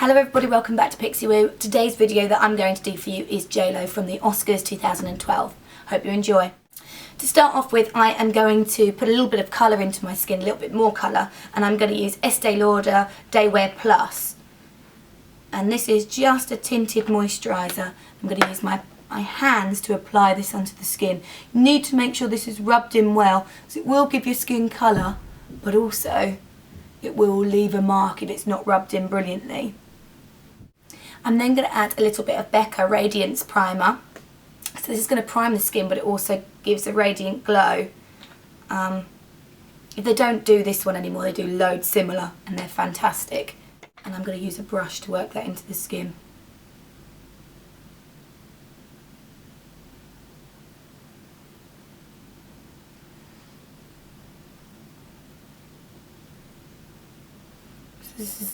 Hello everybody, welcome back to Pixie Woo. Today's video that I'm going to do for you is JLo from the Oscars 2012. Hope you enjoy. To start off with, I am going to put a little bit of colour into my skin, a little bit more colour, and I'm going to use Estee Lauder Day Wear Plus. And this is just a tinted moisturiser. I'm going to use my hands to apply this onto the skin. You need to make sure this is rubbed in well, so it will give your skin colour, but also it will leave a mark if it's not rubbed in brilliantly. I'm then going to add a little bit of Becca Radiance primer. So this is going to prime the skin, but it also gives a radiant glow. If they don't do this one anymore, they do loads similar and they're fantastic. And I'm going to use a brush to work that into the skin.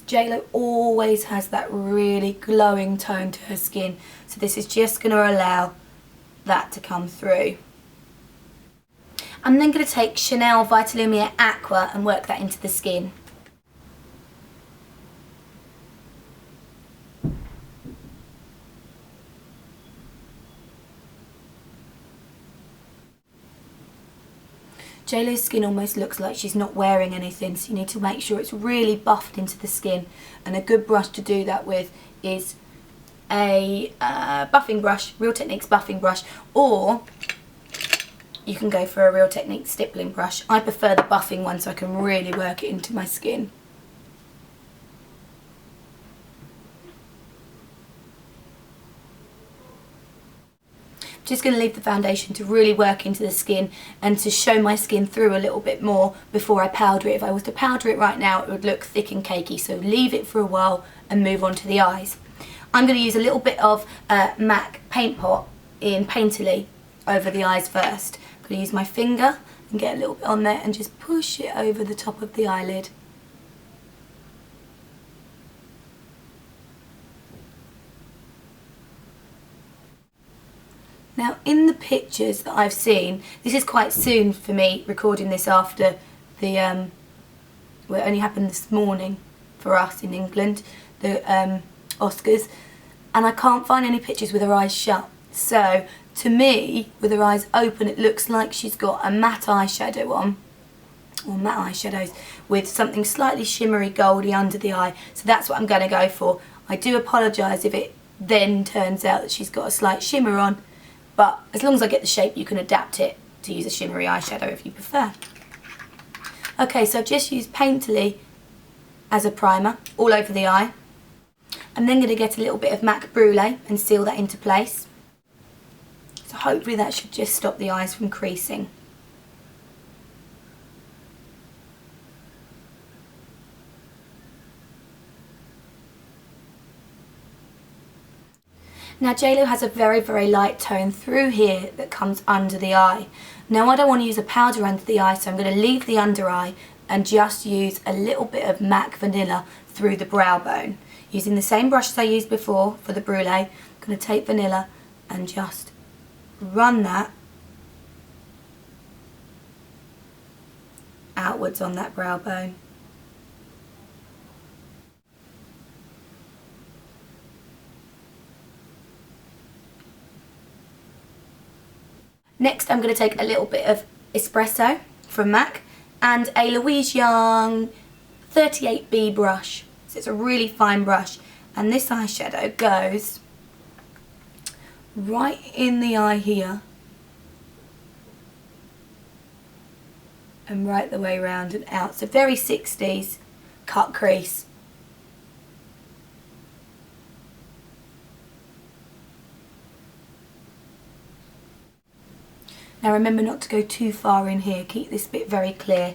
JLo always has that really glowing tone to her skin, so this is just going to allow that to come through. I'm then going to take Chanel Vitalumiere Aqua and work that into the skin. JLo's skin almost looks like she's not wearing anything, so you need to make sure it's really buffed into the skin, and a good brush to do that with is a buffing brush, Real Techniques buffing brush, or you can go for a Real Techniques stippling brush. I prefer the buffing one so I can really work it into my skin. Just going to leave the foundation to really work into the skin and to show my skin through a little bit more before I powder it. If I was to powder it right now, it would look thick and cakey, so leave it for a while and move on to the eyes. I'm going to use a little bit of MAC Paint Pot in Painterly over the eyes first. I'm going to use my finger and get a little bit on there and just push it over the top of the eyelid. Now, in the pictures that I've seen, this is quite soon for me, recording this after the, well, it only happened this morning for us in England, the Oscars, and I can't find any pictures with her eyes shut. So, to me, with her eyes open, it looks like she's got a matte eyeshadow on, or matte eyeshadows, with something slightly shimmery goldy under the eye. So that's what I'm going to go for. I do apologise if it then turns out that she's got a slight shimmer on, but as long as I get the shape, you can adapt it to use a shimmery eyeshadow if you prefer. Okay, so I've just used Painterly as a primer all over the eye. I'm then going to get a little bit of MAC Brule and seal that into place. So hopefully that should just stop the eyes from creasing. Now JLo has a very, very light tone through here that comes under the eye. Now I don't want to use a powder under the eye, so I'm going to leave the under eye and just use a little bit of MAC Vanilla through the brow bone. Using the same brush as I used before for the Brule, I'm going to take Vanilla and just run that outwards on that brow bone. Next, I'm going to take a little bit of Espresso from MAC and a Louise Young 38B brush. So it's a really fine brush, and this eyeshadow goes right in the eye here and right the way round and out. So very 60s cut crease. Now remember not to go too far in here, keep this bit very clear.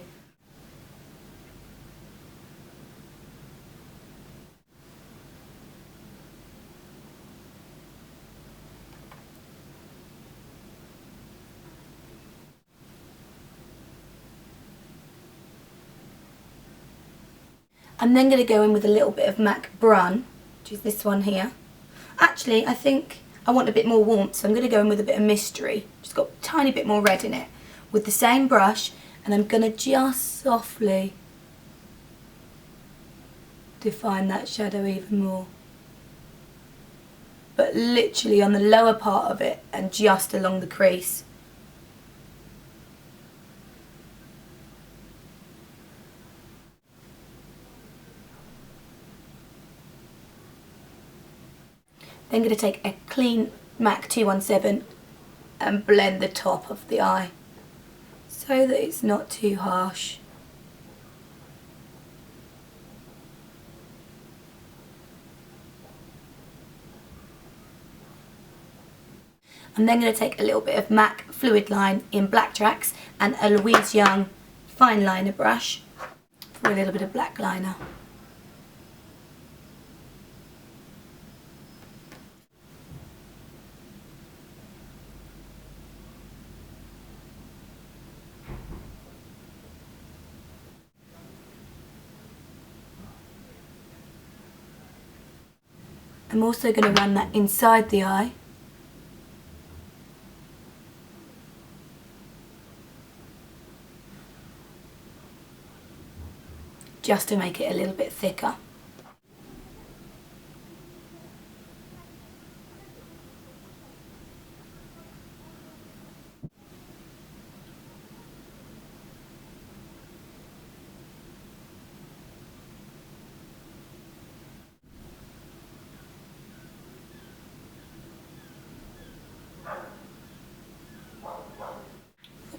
I'm then going to go in with a little bit of MAC Brun, which is this one here. Actually, I think I want a bit more warmth, so I'm going to go in with a bit of Mystery. Just got a tiny bit more red in it. With the same brush, and I'm going to just softly define that shadow even more. But literally on the lower part of it and just along the crease. Then I'm going to take a clean MAC 217 and blend the top of the eye so that it's not too harsh. I'm then going to take a little bit of MAC Fluidline in Blacktracks and a Louise fine liner brush for a little bit of black liner. I'm also going to run that inside the eye. Just to make it a little bit thicker.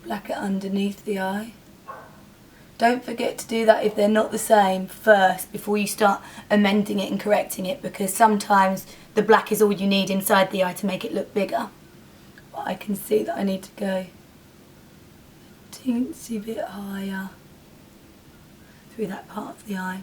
Black it underneath the eye. Don't forget to do that if they're not the same first before you start amending it and correcting it, because sometimes the black is all you need inside the eye to make it look bigger. But I can see that I need to go a teensy bit higher through that part of the eye.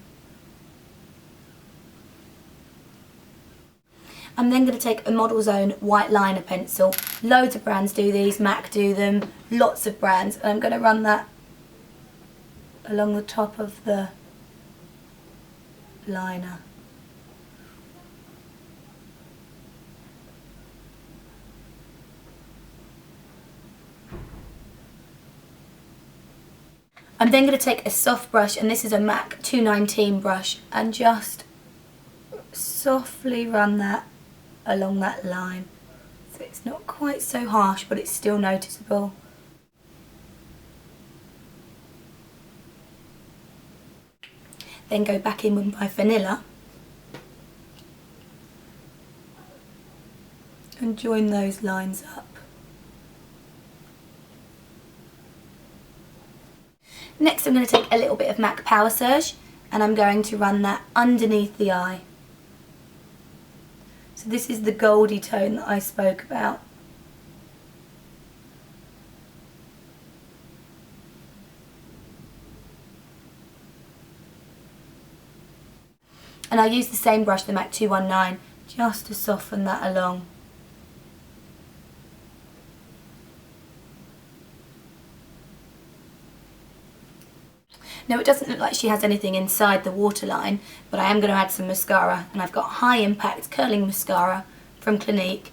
I'm then going to take a Model Zone white liner pencil. Loads of brands do these, MAC do them, lots of brands. And I'm going to run that along the top of the liner. I'm then going to take a soft brush, and this is a MAC 219 brush, and just softly run that along that line. So it's not quite so harsh, but it's still noticeable. Then go back in with my vanilla and join those lines up. Next I'm going to take a little bit of MAC Powersurge and I'm going to run that underneath the eye. So this is the goldy tone that I spoke about. And I'll use the same brush, the MAC 219, just to soften that along. Now it doesn't look like she has anything inside the waterline, but I am going to add some mascara, and I've got High Impact Curling Mascara from Clinique.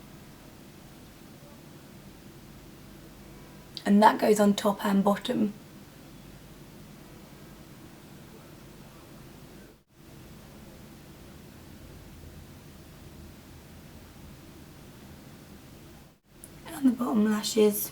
And that goes on top and bottom. And the bottom lashes.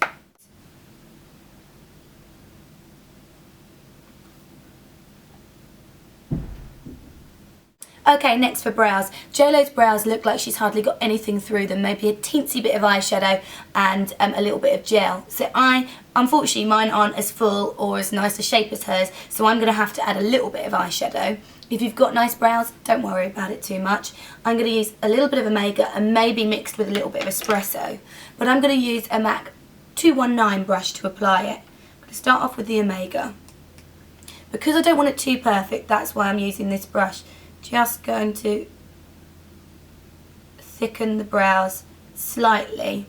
Okay, next for brows. JLo's brows look like she's hardly got anything through them, maybe a teensy bit of eyeshadow and a little bit of gel. So unfortunately mine aren't as full or as nice a shape as hers, so I'm going to have to add a little bit of eyeshadow. If you've got nice brows, don't worry about it too much. I'm going to use a little bit of Omega and maybe mixed with a little bit of Espresso. But I'm going to use a MAC 219 brush to apply it. I'm going to start off with the Omega. Because I don't want it too perfect, that's why I'm using this brush. Just going to thicken the brows slightly.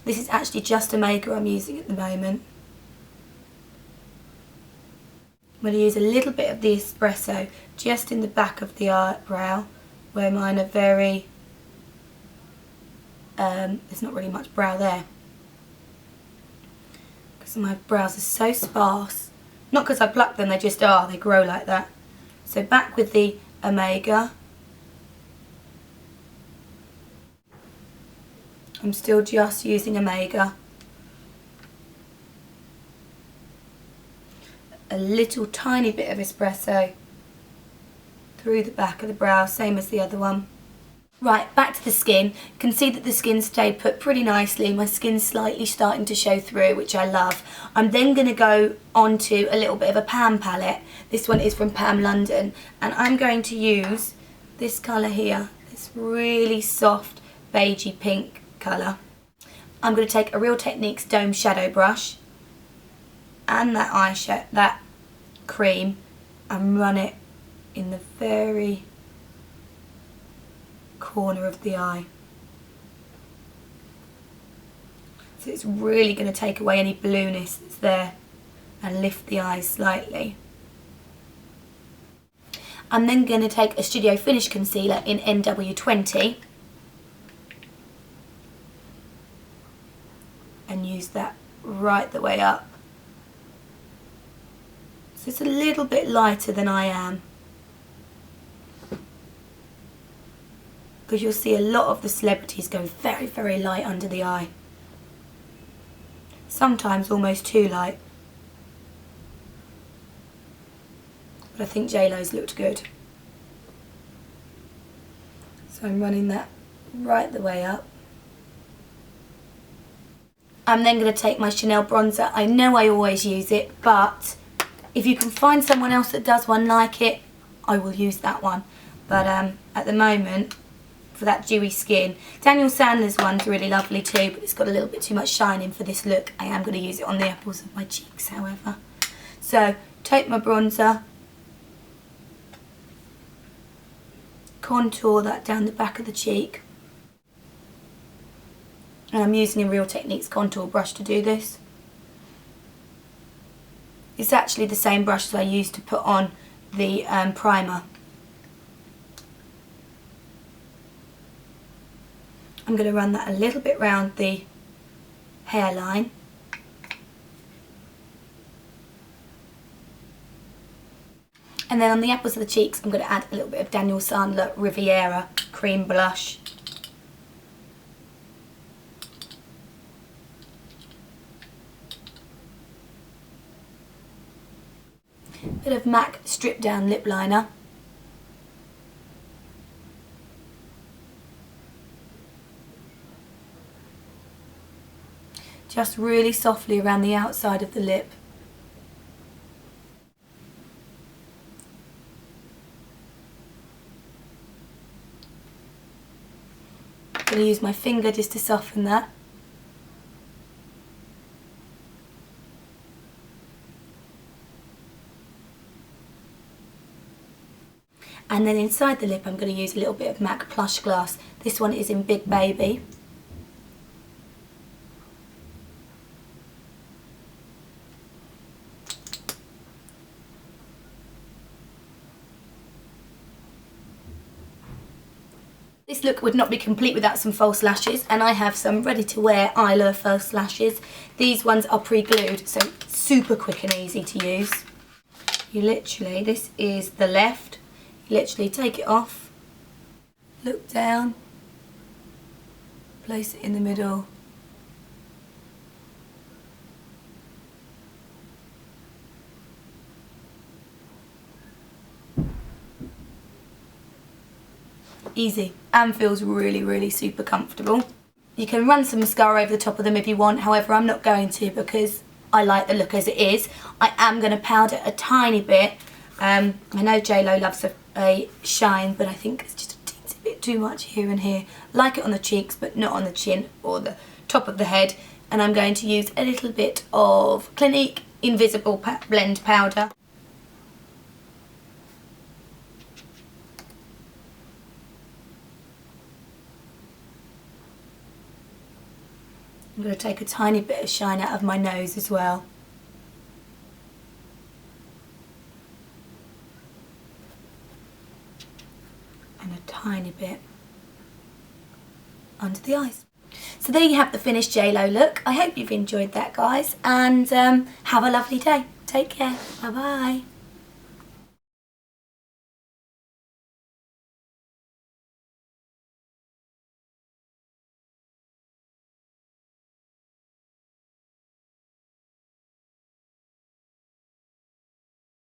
This is actually just Omega I'm using at the moment. I'm going to use a little bit of the Espresso just in the back of the eyebrow where mine are very, there's not really much brow there. because my brows are so sparse. Not because I plucked them, they just are, they grow like that. So back with the Omega. I'm still just using Omega. A little tiny bit of Espresso through the back of the brow, same as the other one. Right, back to the skin. You can see that the skin stayed put pretty nicely. My skin's slightly starting to show through, which I love. I'm then going to go on to a little bit of a PAM palette. This one is from PAM London, and I'm going to use this colour here, this really soft beigey pink colour. I'm going to take a Real Techniques Dome Shadow Brush and that eyeshadow, that cream, and run it in the very corner of the eye. So it's really going to take away any blueness that's there and lift the eyes slightly. I'm then going to take a Studio Finish concealer in NW20 and use that right the way up. So it's a little bit lighter than I am, because you'll see a lot of the celebrities go very, very light under the eye. Sometimes almost too light. But I think JLo's looked good. So I'm running that right the way up. I'm then going to take my Chanel bronzer. I know I always use it, but if you can find someone else that does one like it, I will use that one. But at the moment, for that dewy skin, Daniel Sandler's one's really lovely too, but it's got a little bit too much shining for this look. I am going to use it on the apples of my cheeks, however. So, take my bronzer, contour that down the back of the cheek. And I'm using a Real Techniques contour brush to do this. It's actually the same brush as I used to put on the primer. I'm going to run that a little bit round the hairline. And then on the apples of the cheeks, I'm going to add a little bit of Daniel Sandler Riviera cream blush. Bit of MAC Stripdown Lipliner. Just really softly around the outside of the lip. I'm going to use my finger just to soften that. And then inside the lip I'm going to use a little bit of MAC Plushglass. This one is in Big Baby. This look would not be complete without some false lashes, and I have some ready to wear Eyelure false lashes. These ones are pre-glued, so super quick and easy to use. You literally, this is the left, you literally take it off, look down, place it in the middle, easy, and feels really, really super comfortable. You can run some mascara over the top of them if you want, however I'm not going to because I like the look as it is. I am going to powder a tiny bit. I know JLo loves a shine, but I think it's just a teensy bit too much here and here. Like it on the cheeks, but not on the chin or the top of the head. And I'm going to use a little bit of Clinique Invisible Blend Powder. I'm going to take a tiny bit of shine out of my nose as well. And a tiny bit under the eyes. So there you have the finished JLo look. I hope you've enjoyed that, guys, and have a lovely day. Take care. Bye bye.